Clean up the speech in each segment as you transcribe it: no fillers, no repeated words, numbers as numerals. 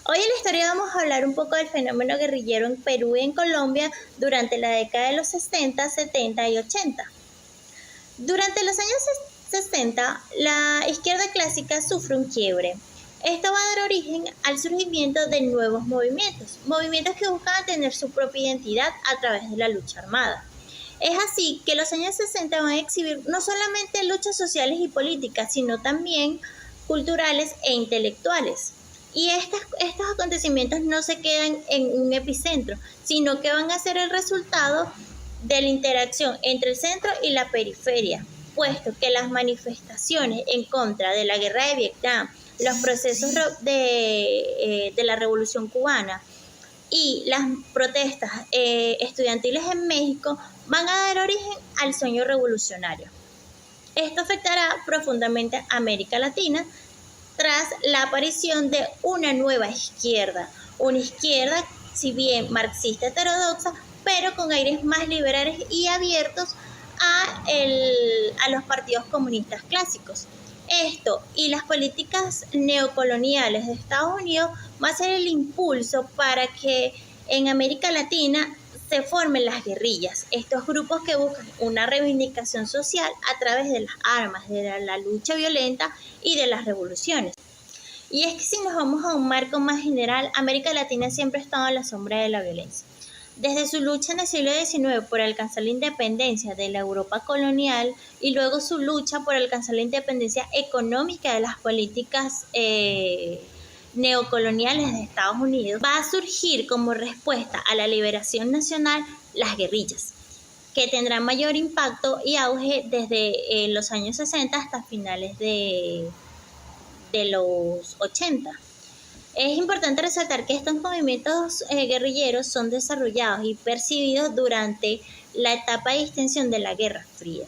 Hoy en la historia vamos a hablar un poco del fenómeno guerrillero en Perú y en Colombia durante la década de los 60, 70 y 80. Durante los años 60, la izquierda clásica sufre un quiebre. Esto va a dar origen al surgimiento de nuevos movimientos que buscan tener su propia identidad a través de la lucha armada. Es así que los años 60 van a exhibir no solamente luchas sociales y políticas, sino también culturales e intelectuales. Y estos acontecimientos no se quedan en un epicentro, sino que van a ser el resultado de la interacción entre el centro y la periferia, puesto que las manifestaciones en contra de la guerra de Vietnam, los procesos de la Revolución Cubana y las protestas estudiantiles en México van a dar origen al sueño revolucionario. Esto afectará profundamente a América Latina tras la aparición de una nueva izquierda, una izquierda, si bien marxista heterodoxa, pero con aires más liberales y abiertos a los partidos comunistas clásicos. Esto y las políticas neocoloniales de Estados Unidos va a ser el impulso para que en América Latina se formen las guerrillas, estos grupos que buscan una reivindicación social a través de las armas, de la lucha violenta y de las revoluciones. Y es que si nos vamos a un marco más general, América Latina siempre ha estado a la sombra de la violencia. Desde su lucha en el siglo XIX por alcanzar la independencia de la Europa colonial y luego su lucha por alcanzar la independencia económica de las políticas neocoloniales de Estados Unidos, va a surgir como respuesta a la liberación nacional las guerrillas, que tendrán mayor impacto y auge desde los años 60 hasta finales de los 80. Es importante resaltar que estos movimientos guerrilleros son desarrollados y percibidos durante la etapa de extensión de la Guerra Fría,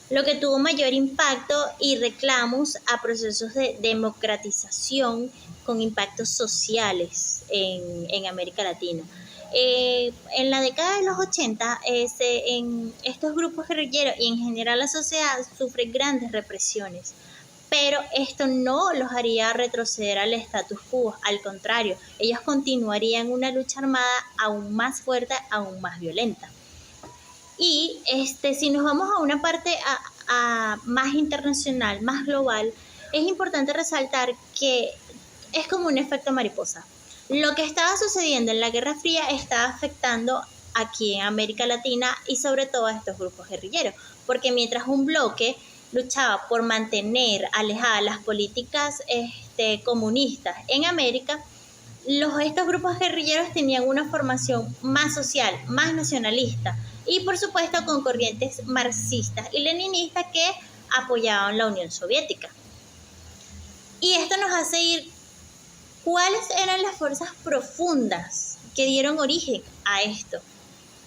lo que tuvo mayor impacto y reclamos a procesos de democratización con impactos sociales en América Latina. En la década de los 80, en estos grupos guerrilleros y en general la sociedad sufre grandes represiones, pero esto no los haría retroceder al status quo, al contrario, ellos continuarían una lucha armada aún más fuerte, aún más violenta. Y si nos vamos a una parte más internacional, más global, es importante resaltar que es como un efecto mariposa. Lo que estaba sucediendo en la Guerra Fría estaba afectando aquí en América Latina y sobre todo a estos grupos guerrilleros, porque mientras un bloque luchaba por mantener alejadas las políticas comunistas en América, estos grupos guerrilleros tenían una formación más social, más nacionalista y por supuesto con corrientes marxistas y leninistas que apoyaban la Unión Soviética. Y esto nos hace ir cuáles eran las fuerzas profundas que dieron origen a esto.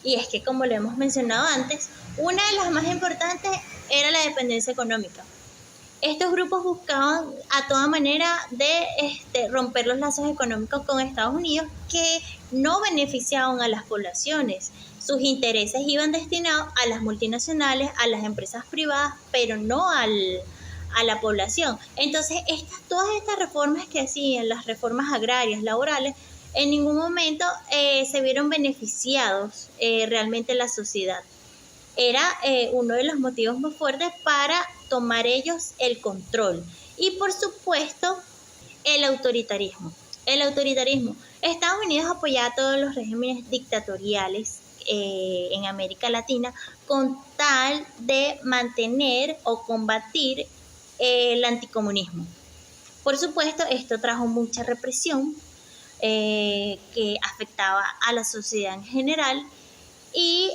Y es que, como lo hemos mencionado antes, una de las más importantes era la dependencia económica. Estos grupos buscaban a toda manera de romper los lazos económicos con Estados Unidos que no beneficiaban a las poblaciones. Sus intereses iban destinados a las multinacionales, a las empresas privadas, pero no a la población. Entonces, todas estas reformas que hacían, las reformas agrarias, laborales, en ningún momento se vieron beneficiados realmente la sociedad. Era uno de los motivos más fuertes para tomar ellos el control. Y por supuesto, el autoritarismo. Estados Unidos apoyaba todos los regímenes dictatoriales en América Latina con tal de mantener o combatir el anticomunismo. Por supuesto, esto trajo mucha represión que afectaba a la sociedad en general y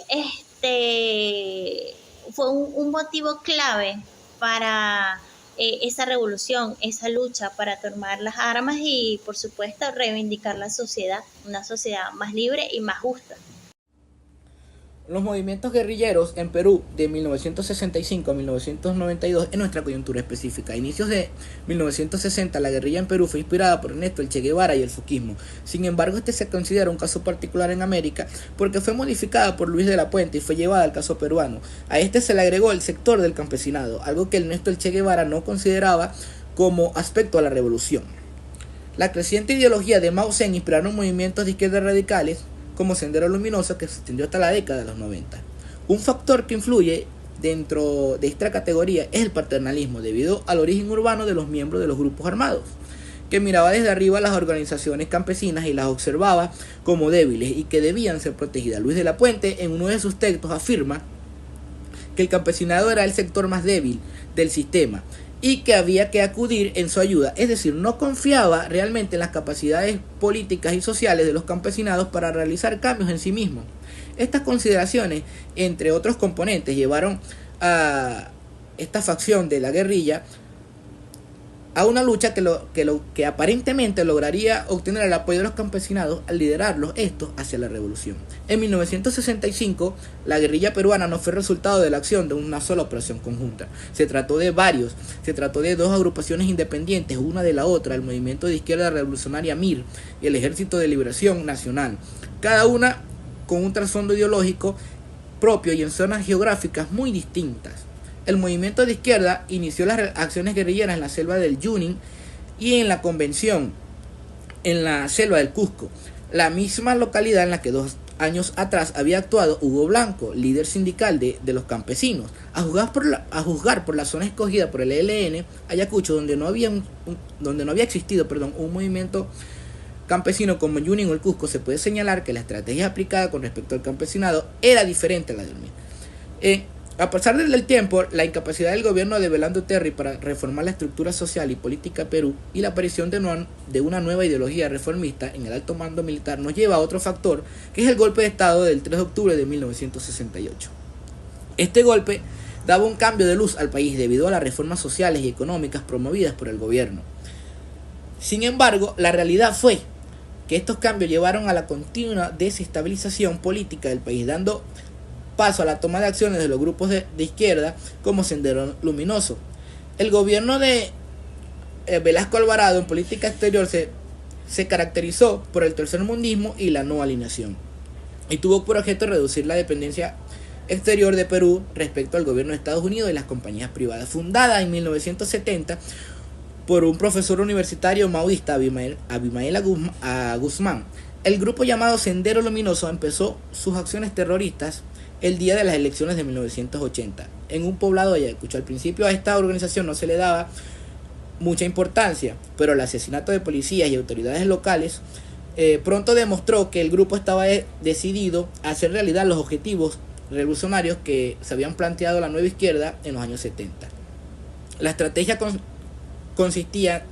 fue un motivo clave para esa revolución, esa lucha para tomar las armas y por supuesto reivindicar la sociedad, una sociedad más libre y más justa. Los movimientos guerrilleros en Perú de 1965 a 1992 en nuestra coyuntura específica. A inicios de 1960 la guerrilla en Perú fue inspirada por Ernesto el Che Guevara y el Fuquismo. Sin embargo, este se considera un caso particular en América porque fue modificada por Luis de la Puente y fue llevada al caso peruano. A este se le agregó el sector del campesinado, algo que Ernesto el Che Guevara no consideraba como aspecto a la revolución. La creciente ideología de Mao Zedong inspiraron movimientos de izquierda radicales como Sendero Luminoso, que se extendió hasta la década de los 90. Un factor que influye dentro de esta categoría es el paternalismo, debido al origen urbano de los miembros de los grupos armados, que miraba desde arriba a las organizaciones campesinas y las observaba como débiles y que debían ser protegidas. Luis de la Puente, en uno de sus textos, afirma que el campesinado era el sector más débil del sistema y que había que acudir en su ayuda, es decir, no confiaba realmente en las capacidades políticas y sociales de los campesinados para realizar cambios en sí mismos. Estas consideraciones, entre otros componentes, llevaron a esta facción de la guerrilla a una lucha que aparentemente lograría obtener el apoyo de los campesinados al liderarlos estos hacia la revolución. En 1965, la guerrilla peruana no fue resultado de la acción de una sola operación conjunta. Se trató de dos agrupaciones independientes, una de la otra, el Movimiento de Izquierda Revolucionaria MIR y el Ejército de Liberación Nacional, cada una con un trasfondo ideológico propio y en zonas geográficas muy distintas. El movimiento de izquierda inició las acciones guerrilleras en la selva del Junín y en la convención en la selva del Cusco, la misma localidad en la que 2 años atrás había actuado Hugo Blanco, líder sindical de los campesinos. A juzgar por la zona escogida por el ELN, Ayacucho, donde no había existido un movimiento campesino como el Junín o el Cusco, se puede señalar que la estrategia aplicada con respecto al campesinado era diferente a la del MIR. A pesar del tiempo, la incapacidad del gobierno de Belando Terry para reformar la estructura social y política de Perú y la aparición de una nueva ideología reformista en el alto mando militar nos lleva a otro factor, que es el golpe de Estado del 3 de octubre de 1968. Este golpe daba un cambio de luz al país debido a las reformas sociales y económicas promovidas por el gobierno. Sin embargo, la realidad fue que estos cambios llevaron a la continua desestabilización política del país, dando paso a la toma de acciones de los grupos de izquierda como Sendero Luminoso. El gobierno de Velasco Alvarado en política exterior se caracterizó por el tercermundismo y la no alineación, y tuvo por objeto reducir la dependencia exterior de Perú respecto al gobierno de Estados Unidos y las compañías privadas. Fundada en 1970 por un profesor universitario maoísta, Abimael Guzmán, el grupo llamado Sendero Luminoso empezó sus acciones terroristas el día de las elecciones de 1980 en un poblado de Ayacucho. Al principio a esta organización no se le daba mucha importancia, pero el asesinato de policías y autoridades locales pronto demostró que el grupo estaba decidido a hacer realidad los objetivos revolucionarios que se habían planteado la nueva izquierda en los años 70. La estrategia consistía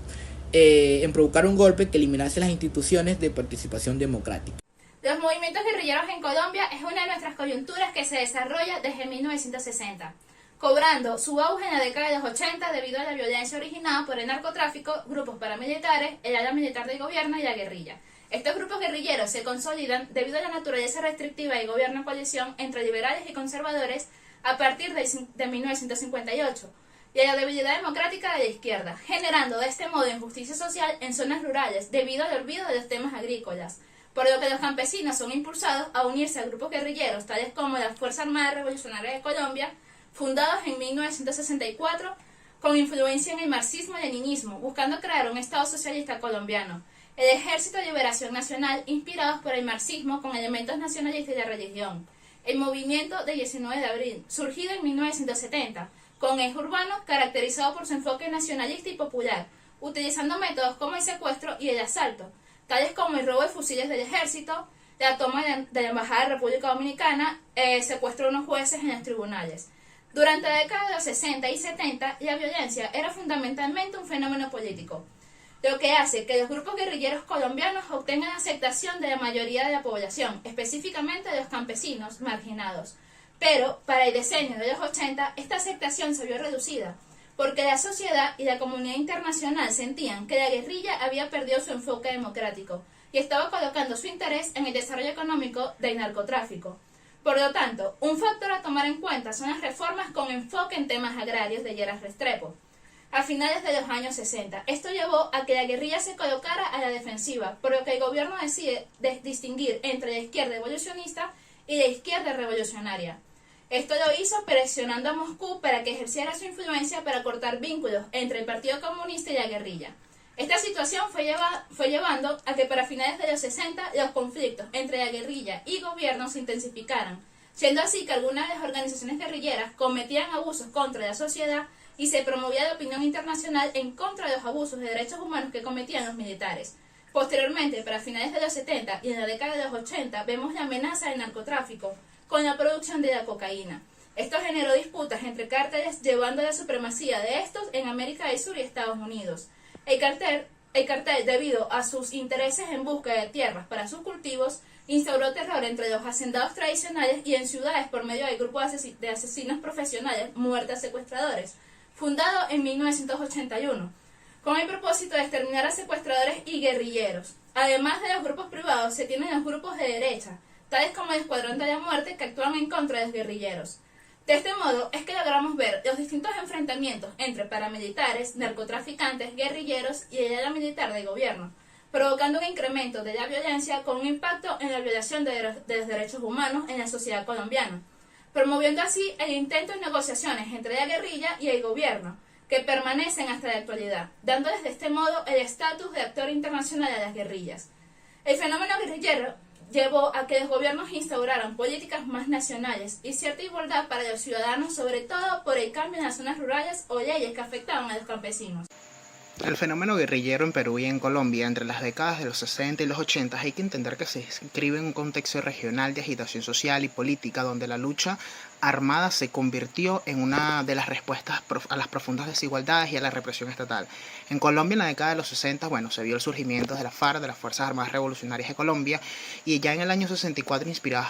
en provocar un golpe que eliminase las instituciones de participación democrática. Los movimientos guerrilleros en Colombia es una de nuestras coyunturas que se desarrolla desde 1960, cobrando su auge en la década de los 80 debido a la violencia originada por el narcotráfico, grupos paramilitares, el ala militar del gobierno y la guerrilla. Estos grupos guerrilleros se consolidan debido a la naturaleza restrictiva del gobierno en coalición entre liberales y conservadores a partir de 1958 y a la debilidad democrática de la izquierda, generando de este modo injusticia social en zonas rurales debido al olvido de los temas agrícolas, por lo que los campesinos son impulsados a unirse a grupos guerrilleros tales como la Fuerza Armada Revolucionaria de Colombia, fundados en 1964 con influencia en el marxismo-leninismo, buscando crear un Estado socialista colombiano, el Ejército de Liberación Nacional, inspirados por el marxismo con elementos nacionalistas y de religión, el movimiento del 19 de abril, surgido en 1970, con eje urbano caracterizado por su enfoque nacionalista y popular, utilizando métodos como el secuestro y el asalto, tales como el robo de fusiles del ejército, la toma de la Embajada de la República Dominicana, secuestro de unos jueces en los tribunales. Durante la década de los 60 y 70, la violencia era fundamentalmente un fenómeno político, lo que hace que los grupos guerrilleros colombianos obtengan aceptación de la mayoría de la población, específicamente de los campesinos marginados. Pero, para el decenio de los 80, esta aceptación se vio reducida, porque la sociedad y la comunidad internacional sentían que la guerrilla había perdido su enfoque democrático y estaba colocando su interés en el desarrollo económico del narcotráfico. Por lo tanto, un factor a tomar en cuenta son las reformas con enfoque en temas agrarios de Lleras Restrepo, a finales de los años 60. Esto llevó a que la guerrilla se colocara a la defensiva, por lo que el gobierno decide distinguir entre la izquierda evolucionista y la izquierda revolucionaria. Esto lo hizo presionando a Moscú para que ejerciera su influencia para cortar vínculos entre el Partido Comunista y la guerrilla. Esta situación fue llevando a que para finales de los 60 los conflictos entre la guerrilla y gobierno se intensificaran, siendo así que algunas de las organizaciones guerrilleras cometían abusos contra la sociedad y se promovía la opinión internacional en contra de los abusos de derechos humanos que cometían los militares. Posteriormente, para finales de los 70 y en la década de los 80, vemos la amenaza del narcotráfico con la producción de la cocaína. Esto generó disputas entre cárteles, llevando a la supremacía de estos en América del Sur y Estados Unidos. El cartel, debido a sus intereses en busca de tierras para sus cultivos, instauró terror entre los hacendados tradicionales y en ciudades por medio del grupo de asesinos profesionales Muertas Secuestradores, fundado en 1981, con el propósito de exterminar a secuestradores y guerrilleros. Además de los grupos privados, se tienen los grupos de derecha, tales como el Escuadrón de la Muerte, que actúan en contra de los guerrilleros. De este modo es que logramos ver los distintos enfrentamientos entre paramilitares, narcotraficantes, guerrilleros y el ala militar del gobierno, provocando un incremento de la violencia con un impacto en la violación de los derechos humanos en la sociedad colombiana, promoviendo así el intento de negociaciones entre la guerrilla y el gobierno, que permanecen hasta la actualidad, dándoles de este modo el estatus de actor internacional a las guerrillas. El fenómeno guerrillero llevó a que los gobiernos instauraran políticas más nacionales y cierta igualdad para los ciudadanos, sobre todo por el cambio en las zonas rurales o leyes que afectaban a los campesinos. El fenómeno guerrillero en Perú y en Colombia entre las décadas de los 60 y los 80 hay que entender que se inscribe en un contexto regional de agitación social y política donde la lucha armada se convirtió en una de las respuestas a las profundas desigualdades y a la represión estatal. En Colombia, en la década de los 60, se vio el surgimiento de la FARC, de las Fuerzas Armadas Revolucionarias de Colombia, y ya en el año 64, inspiradas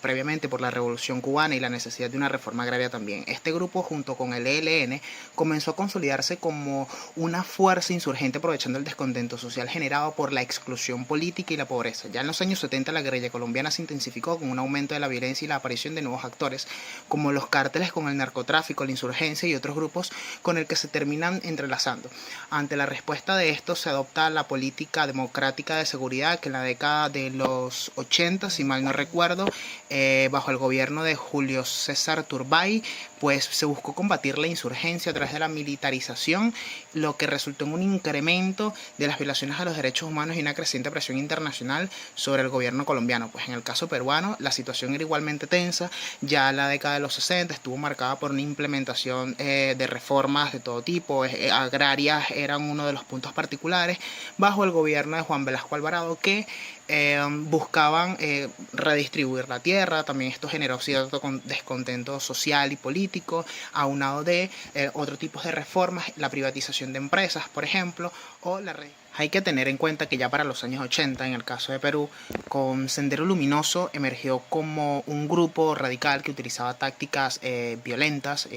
previamente por la Revolución Cubana y la necesidad de una reforma agraria también. Este grupo, junto con el ELN, comenzó a consolidarse como una fuerza insurgente aprovechando el descontento social generado por la exclusión política y la pobreza. Ya en los años 70, la guerrilla colombiana se intensificó con un aumento de la violencia y la aparición de nuevos actores, como los cárteles con el narcotráfico, la insurgencia y otros grupos con el que se terminan entrelazando. Ante la respuesta de esto se adopta la política democrática de seguridad que en la década de los 80, si mal no recuerdo, bajo el gobierno de Julio César Turbay, pues se buscó combatir la insurgencia a través de la militarización, lo que resultó en un incremento de las violaciones a los derechos humanos y una creciente presión internacional sobre el gobierno colombiano. Pues en el caso peruano la situación era igualmente tensa. Ya la década de los 60 estuvo marcada por una implementación de reformas de todo tipo, agrarias eran uno de los puntos particulares, bajo el gobierno de Juan Velasco Alvarado, que buscaban redistribuir la tierra. También esto generó cierto descontento social y político, aunado de otro tipo de reformas, la privatización de empresas, por ejemplo, o la red. Hay que tener en cuenta que ya para los años 80, en el caso de Perú, con Sendero Luminoso emergió como un grupo radical que utilizaba tácticas violentas,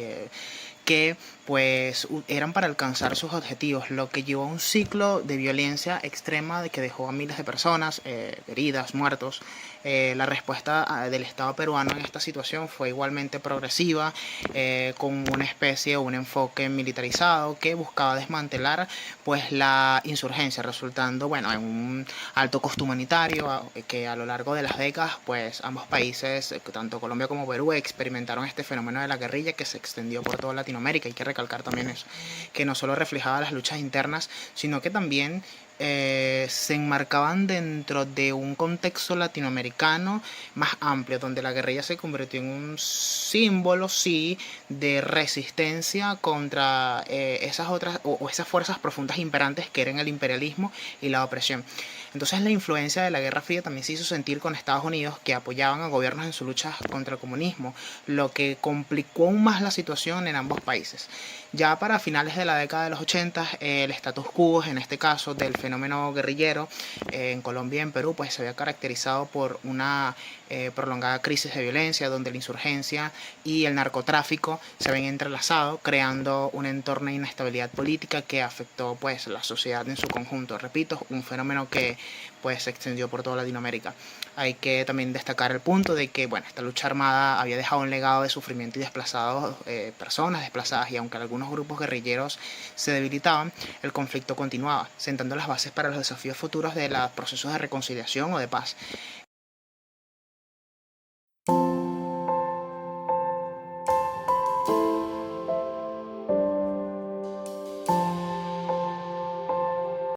que pues eran para alcanzar sus objetivos, lo que llevó a un ciclo de violencia extrema que dejó a miles de personas heridas, muertos. La respuesta del Estado peruano en esta situación fue igualmente progresiva, con una especie o un enfoque militarizado que buscaba desmantelar pues la insurgencia, resultando en un alto costo humanitario que a lo largo de las décadas pues ambos países, tanto Colombia como Perú, experimentaron este fenómeno de la guerrilla que se extendió por toda Latinoamérica. Hay que recalcar también eso, que no solo reflejaba las luchas internas, sino que también se enmarcaban dentro de un contexto latinoamericano más amplio, donde la guerrilla se convirtió en un símbolo, sí, de resistencia contra esas otras o esas fuerzas profundas imperantes que eran el imperialismo y la opresión. Entonces la influencia de la Guerra Fría también se hizo sentir con Estados Unidos, que apoyaban a gobiernos en su lucha contra el comunismo, lo que complicó aún más la situación en ambos países. Ya para finales de la década de los 80, el status quo, en este caso del fenómeno guerrillero en Colombia y en Perú, pues se había caracterizado por una prolongada crisis de violencia, donde la insurgencia y el narcotráfico se habían entrelazado, creando un entorno de inestabilidad política que afectó pues la sociedad en su conjunto. Repito, un fenómeno que pues se extendió por toda Latinoamérica. Hay que también destacar el punto de que esta lucha armada había dejado un legado de sufrimiento y desplazados, personas desplazadas, y aunque algunos grupos guerrilleros se debilitaban, el conflicto continuaba, sentando las bases para los desafíos futuros de los procesos de reconciliación o de paz.